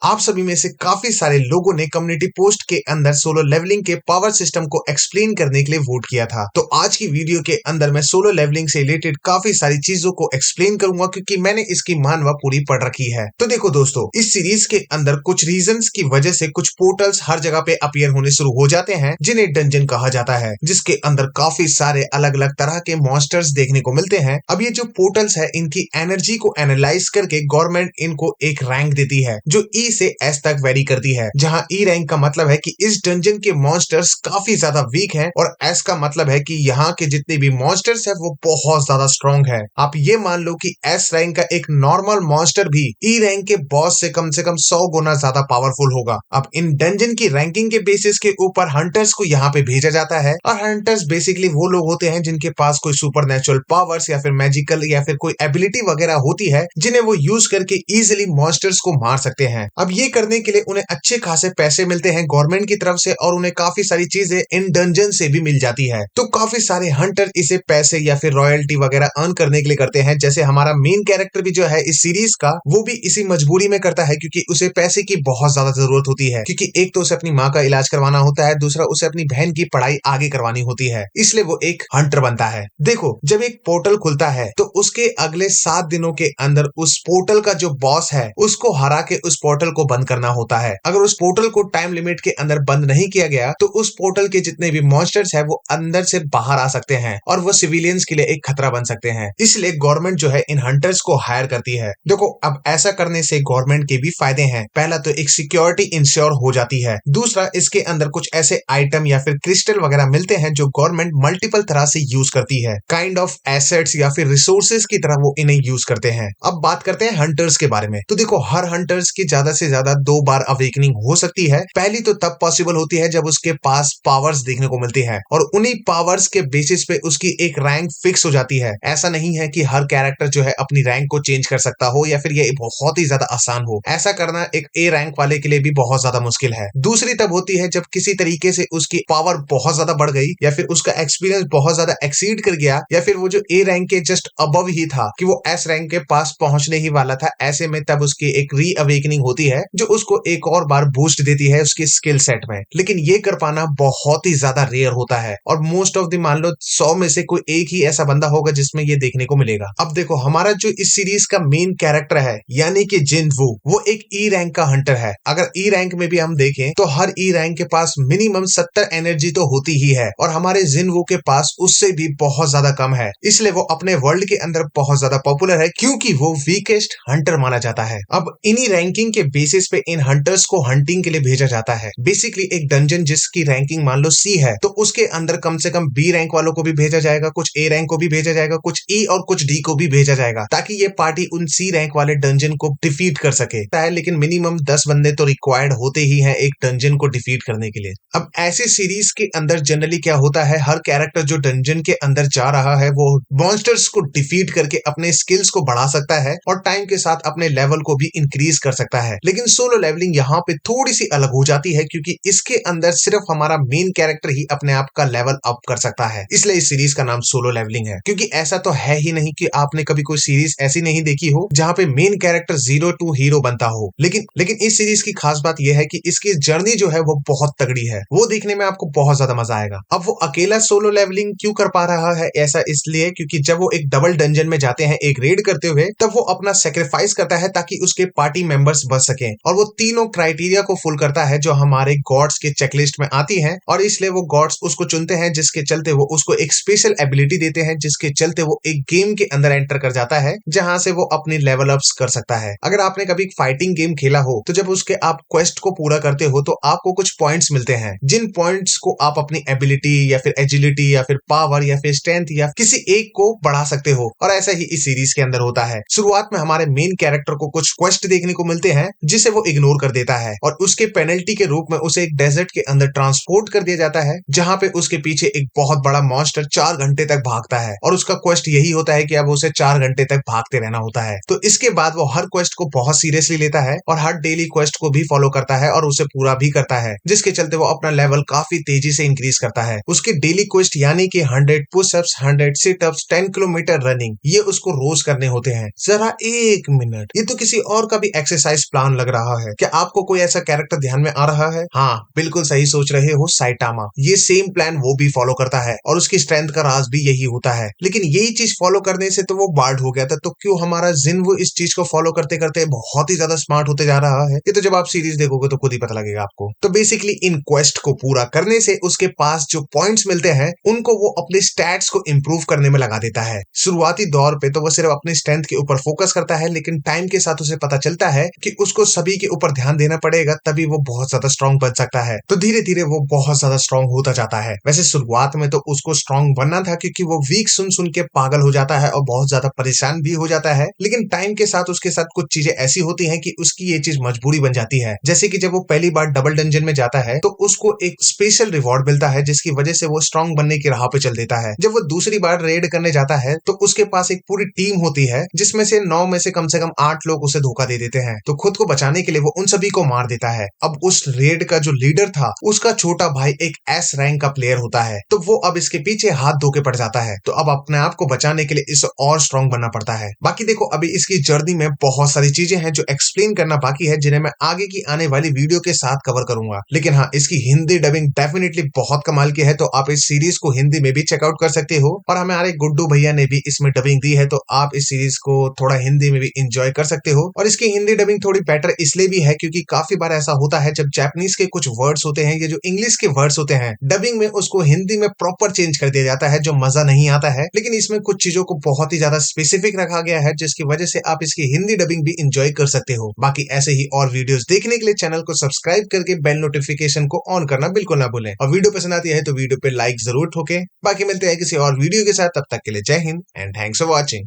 आप सभी में से काफी सारे लोगों ने कम्युनिटी पोस्ट के अंदर सोलो लेवलिंग के पावर सिस्टम को एक्सप्लेन करने के लिए वोट किया था। तो आज की वीडियो के अंदर मैं सोलो लेवलिंग से रिलेटेड काफी सारी चीजों को एक्सप्लेन करूंगा क्योंकि मैंने इसकी मानवा पूरी पढ़ रखी है। तो देखो दोस्तों, इस सीरीज के अंदर कुछ रीजंस की वजह से कुछ पोर्टल्स हर जगह पे अपीयर होने शुरू हो जाते हैं जिन्हें डंजन कहा जाता है, जिसके अंदर काफी सारे अलग अलग तरह के मॉन्स्टर्स देखने को मिलते हैं। अब ये जो पोर्टल्स है इनकी एनर्जी को एनालाइज करके गवर्नमेंट इनको एक रैंक देती है जो ई से एस तक वेरी करती है, जहां ई रैंक का मतलब है कि इस डंजन के मॉन्स्टर्स काफी ज्यादा वीक हैं और एस का मतलब है कि यहाँ के जितने भी मॉन्स्टर्स है वो बहुत ज्यादा स्ट्रॉन्ग है। आप ये मान लो कि एस रैंक का एक नॉर्मल मॉन्स्टर भी ई रैंक के बॉस से कम 100 गुना ज्यादा पावरफुल होगा। अब इन डंजन की रैंकिंग के बेसिस के ऊपर हंटर्स को यहाँ पे भेजा जाता है और हंटर्स बेसिकली वो लोग होते हैं जिनके पास कोई सुपर नेचुरल पावर्स या फिर मैजिकल या फिर कोई एबिलिटी वगैरह होती है जिन्हें वो यूज करके इजिली मॉन्स्टर्स को मार सकते हैं। अब ये करने के लिए उन्हें अच्छे खासे पैसे मिलते हैं गवर्नमेंट की तरफ से और उन्हें काफी सारी चीजें इन डंजन से भी मिल जाती है। तो काफी सारे हंटर इसे पैसे या फिर रॉयल्टी वगैरह अर्न करने के लिए करते हैं। जैसे हमारा मेन कैरेक्टर भी जो है इस सीरीज का, वो भी इसी मजबूरी में करता है क्योंकि उसे पैसे की बहुत ज्यादा जरूरत होती है, क्योंकि एक तो उसे अपनी माँ का इलाज करवाना होता है, दूसरा उसे अपनी बहन की पढ़ाई आगे करवानी होती है, इसलिए वो एक हंटर बनता है। देखो, जब एक पोर्टल खुलता है तो उसके अगले 7 दिनों के अंदर उस पोर्टल का जो बॉस है उसको हरा के उस पोर्टल को बंद करना होता है। अगर उस पोर्टल को टाइम लिमिट के अंदर बंद नहीं किया गया तो उस पोर्टल के जितने भी मॉन्स्टर्स है वो अंदर से बाहर आ सकते हैं और वो सिविलियंस के लिए एक खतरा बन सकते हैं। इसलिए गवर्नमेंट जो है इन हंटर्स को हायर करती है। देखो, अब ऐसा करने से गवर्नमेंट के भी फायदे हैं। पहला तो एक सिक्योरिटी इंश्योर हो जाती है, दूसरा इसके अंदर कुछ ऐसे आइटम या फिर क्रिस्टल वगैरह मिलते हैं जो गवर्नमेंट मल्टीपल तरह से यूज करती है, काइंड ऑफ एसेट्स या फिर रिसोर्सेज की तरह वो इन्हें यूज करते हैं। अब बात करते हैं हंटर्स के बारे में। तो देखो, हर हंटर्स की ज्यादा से ज्यादा 2 बार अवेकनिंग हो सकती है। पहली तो तब पॉसिबल होती है जब उसके पास पावर्स देखने को मिलती है और उन्हीं पावर्स के बेसिस पे उसकी एक रैंक फिक्स हो जाती है। ऐसा नहीं है कि हर कैरेक्टर जो है अपनी रैंक को चेंज कर सकता हो या फिर ये बहुत ही ज्यादा आसान हो। ऐसा करना एक ए रैंक वाले के लिए भी बहुत ज्यादा मुश्किल है। दूसरी तब होती है जब किसी तरीके से उसकी पावर बहुत ज्यादा बढ़ गई या फिर उसका एक्सपीरियंस बहुत ज्यादा एक्सीड कर गया या फिर वो जो ए रैंक के जस्ट अबव ही था कि वो एस रैंक के पास पहुंचने ही वाला था। ऐसे में तब उसकी एक री अवेकनिंग होती है जो उसको एक और बार बूस्ट देती है उसके स्किल सेट में। लेकिन ये कर पाना बहुत ही ज्यादा रेयर होता है और मोस्ट ऑफ द मान लो 100 में से कोई एक ही ऐसा बंदा होगा जिसमें ये देखने को मिलेगा। अब देखो, हमारा जो इस सीरीज का मेन कैरेक्टर है यानी कि जिन वो एक ई रैंक का हंटर है। अगर ई रैंक में भी हम देखें तो हर ई रैंक के पास मिनिमम 70 एनर्जी तो होती ही है और हमारे जिनवू के पास उससे भी बहुत ज्यादा कम है। इसलिए वो अपने वर्ल्ड के अंदर बहुत ज्यादा पॉपुलर है क्योंकि वो वीकेस्ट हंटर माना जाता है। अब इन्हीं रैंकिंग के बेसिस पे इन हंटर्स को हंटिंग के लिए भेजा जाता है। बेसिकली एक डंजन जिसकी रैंकिंग मान लो सी है तो उसके अंदर कम से कम बी रैंक वालों को भी भेजा जाएगा, कुछ ए रैंक को भी भेजा जाएगा, कुछ ई और कुछ डी को भी भेजा जाएगा ताकि ये पार्टी उन सी रैंक वाले डंजन को डिफीट कर सके। लेकिन मिनिमम 10 बंदे तो रिक्वायर्ड होते ही हैं एक डंजन को डिफीट करने के लिए। अब ऐसे सीरीज के अंदर जनरली क्या होता है, हर कैरेक्टर जो डंजन के अंदर जा रहा है वो मॉन्स्टर्स को डिफीट करके अपने स्किल्स को बढ़ा सकता है और टाइम के साथ अपने लेवल को भी इंक्रीज कर सकता है। लेकिन सोलो लेवलिंग यहाँ पे थोड़ी सी अलग हो जाती है क्योंकि इसके अंदर सिर्फ हमारा मेन कैरेक्टर ही अपने आप का लेवल अप कर सकता है। इसलिए इस सीरीज का नाम सोलो लेवलिंग है, क्योंकि ऐसा तो है ही नहीं कि आपने कभी कोई सीरीज ऐसी नहीं देखी हो जहां पे मेन कैरेक्टर 0 टू हीरो बनता हो। लेकिन इस सीरीज की खास बात यह है कि इसकी जर्नी जो है वो बहुत तगड़ी है, वो देखने में आपको बहुत ज्यादा मजा आएगा। अब वो अकेला सोलो लेवलिंग क्यों कर पा रहा है, ऐसा इसलिए क्योंकि जब वो एक डबल डंजन में जाते हैं एक रेड करते हुए, तब वो अपना सेक्रीफाइस करता है ताकि उसके पार्टी मेंबर्स बच सकें और वो तीनों क्राइटेरिया को फुल करता है जो हमारे गॉड्स के चेकलिस्ट में आती हैं और इसलिए वो गॉड्स उसको चुनते हैं जिसके चलते वो उसको एक स्पेशल एबिलिटी देते हैं जिसके चलते वो एक गेम के अंदर एंटर कर जाता है जहां से वो अपनी लेवल अप्स कर सकता है। अगर आपने कभी फाइटिंग गेम खेला हो तो जब उसके आप क्वेस्ट को पूरा करते हो तो आपको कुछ पॉइंट्स मिलते हैं, जिन पॉइंट्स को आप अपनी एबिलिटी या फिर एजिलिटी या फिर पावर या फिर स्ट्रेंथ या किसी एक को बढ़ा सकते हो। और ऐसा ही इस सीरीज के अंदर होता है। शुरुआत में हमारे मेन कैरेक्टर को कुछ क्वेस्ट देखने को मिलते हैं जिसे वो इग्नोर कर देता है और उसके पेनल्टी के रूप में उसे एक डेजर्ट के अंदर ट्रांसपोर्ट कर दिया जाता है जहां पे उसके पीछे एक बहुत बड़ा मॉन्स्टर 4 घंटे तक भागता है और उसका क्वेस्ट यही होता है कि अब उसे 4 घंटे तक भागते रहना होता है। तो इसके बाद वो हर क्वेस्ट को बहुत सीरियसली लेता है और हर डेली क्वेस्ट को भी फॉलो करता है और उसे पूरा भी करता है, जिसके चलते वो अपना लेवल काफी तेजी से इंक्रीज करता है। उसके डेली क्वेस्ट यानी कि 100 पुशअप्स, 100 सिटअप्स, 10 किलोमीटर रनिंग, ये उसको रोज करने होते हैं। जरा 1 मिनट, ये तो किसी और का भी एक्सरसाइज प्लान कौन लग रहा है? क्या आपको कोई ऐसा कैरेक्टर ध्यान में आ रहा है? हाँ, बिल्कुल सही सोच रहे हो, साइटामा। ये सेम प्लान वो भी फॉलो करता है और उसकी स्ट्रेंथ का राज भी यही होता है। लेकिन यही चीज फॉलो करने से तो वो बार्ड हो गया था, तो क्यों हमारा जिन्व इस चीज को फॉलो करते करते बहुत ही ज्यादा स्मार्ट होते जा रहा है? ये तो जब आप सीरीज देखोगे तो खुद ही पता लगेगा आपको। तो बेसिकली इन क्वेस्ट को पूरा करने से उसके पास जो पॉइंट्स मिलते हैं उनको वो अपने स्टैट्स को इंप्रूव करने में लगा देता है। शुरुआती दौर पे तो वो सिर्फ अपनी स्ट्रेंथ के ऊपर फोकस करता है, लेकिन टाइम के साथ उसे पता चलता है कि उसको सभी के ऊपर ध्यान देना पड़ेगा, तभी वो बहुत ज्यादा स्ट्रांग बन सकता है। तो धीरे धीरे वो बहुत ज्यादा स्ट्रांग होता जाता है। वैसे शुरुआत में तो उसको स्ट्रांग बनना था, क्योंकि वो वीक सुन सुन के पागल हो जाता है और बहुत ज्यादा परेशान भी हो जाता है। लेकिन टाइम के साथ उसके साथ कुछ चीजें ऐसी होती हैं कि उसकी ये चीज मजबूरी बन जाती है। जैसे कि जब वो पहली बार डबल डंजन में जाता है तो उसको एक स्पेशल रिवॉर्ड मिलता है, जिसकी वजह से वो स्ट्रांग बनने की राह पे चल देता है। जब वो दूसरी बार रेड करने जाता है तो उसके पास एक पूरी टीम होती है, जिसमें से 9 में से कम 8 लोग उसे धोखा दे देते हैं। तो खुद को बचाने के लिए वो उन सभी को मार देता है। अब उस रेड का जो लीडर था उसका छोटा भाई एक एस रैंक का प्लेयर होता है, तो वो अब इसके पीछे हाथ धो के पड़ जाता है। तो अब अपने आप को बचाने के लिए इसे और स्ट्रांग बनना पड़ता है। बाकी देखो, अभी इसकी जर्नी में बहुत सारी चीजें हैं जो एक्सप्लेन करना बाकी है, जिन्हें मैं आगे की आने वाली वीडियो के साथ कवर करूंगा। लेकिन हाँ, इसकी हिंदी डबिंग डेफिनेटली बहुत कमाल की है, तो आप इस सीरीज को हिंदी में भी चेकआउट कर सकते हो। और हमारे गुड्डू भैया ने भी इसमें डबिंग दी है, तो आप इस सीरीज को थोड़ा हिंदी में भी इंजॉय कर सकते हो। और इसकी हिंदी डबिंग थोड़ी बेटर इसलिए भी है क्योंकि काफी बार ऐसा होता है जब जापानीज के कुछ वर्ड्स होते हैं, ये जो इंग्लिश के वर्ड्स होते हैं, डबिंग में उसको हिंदी में प्रॉपर चेंज कर दिया जाता है, जो मजा नहीं आता है। लेकिन इसमें कुछ चीजों को बहुत ही ज्यादा स्पेसिफिक रखा गया है, जिसकी वजह से आप इसकी हिंदी डबिंग भी इंजॉय कर सकते हो। बाकी ऐसे ही और वीडियोस देखने के लिए चैनल को सब्सक्राइब करके बेल नोटिफिकेशन को ऑन करना बिल्कुल ना भूलें। और वीडियो पसंद आती है तो वीडियो पे लाइक जरूर ठोकें। बाकी मिलते हैं किसी और वीडियो के साथ, तब तक के लिए जय Hind and thanks for watching.